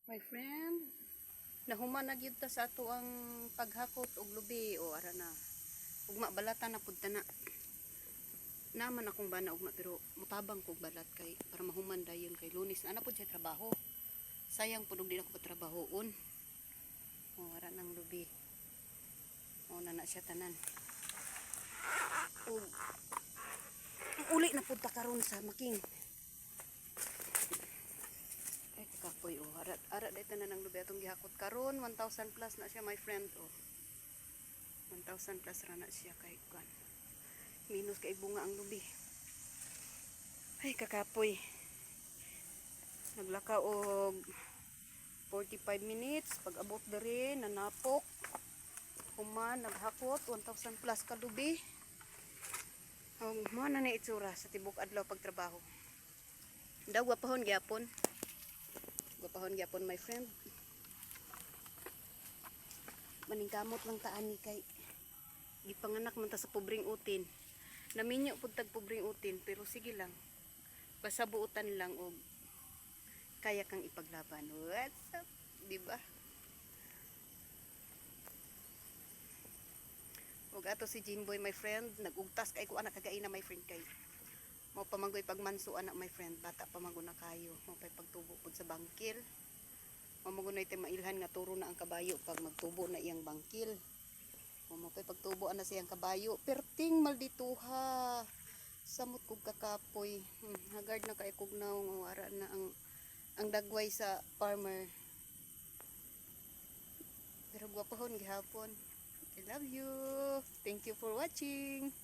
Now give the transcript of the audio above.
My friend, nahuman na gyud ta sa ato ang paghakot og lubi o ara na. Ugma balatan na pud na. Naman akong bana ugma pero mutabang kog balat kay para mahuman dayon kay Lunes na pud sa trabaho. Sayang pud og di ako patrabahoon. O ara nang lubi. O na siya tanan. O uli na pud ta karon sa making. Kapoy o ara dito na nang lubi atong gihakot karon 1,000 plus na siya my friend o 1,000 plus ra na siya kay kan minus kay bunga ang lubi ay kakapoy naglakaw og 45 minutes pag abot dere nanapok human naghakot 1,000 plus ka lubi mo na ni itsura sa tibok adlaw pagtrabaho daw gwapahon gyapon my friend maningkamot lang taani kay gipanganak man ta sa pobreng utin naminyo pud tag pobreng utin pero sige lang basta buutan lang og kaya kang ipaglaban. What's up, diba? Og ato si Jimboy my friend nagugtas kay ko anak kagaina my friend kay mo pamanggoy pagmanso anak my friend bata pamanggo na kayo mo pay pagtubo pud sa bangkil mo magunay tay mailhan nga turo na ang kabayo pag magtubo na iyang bangkil mo pay pagtubo ana siyang kabayo perting maldituha samot kog kakapoy hagard na kay kog naong ara na ang dagway sa farmer pero gwapahon gihapon. I love you, thank you for watching.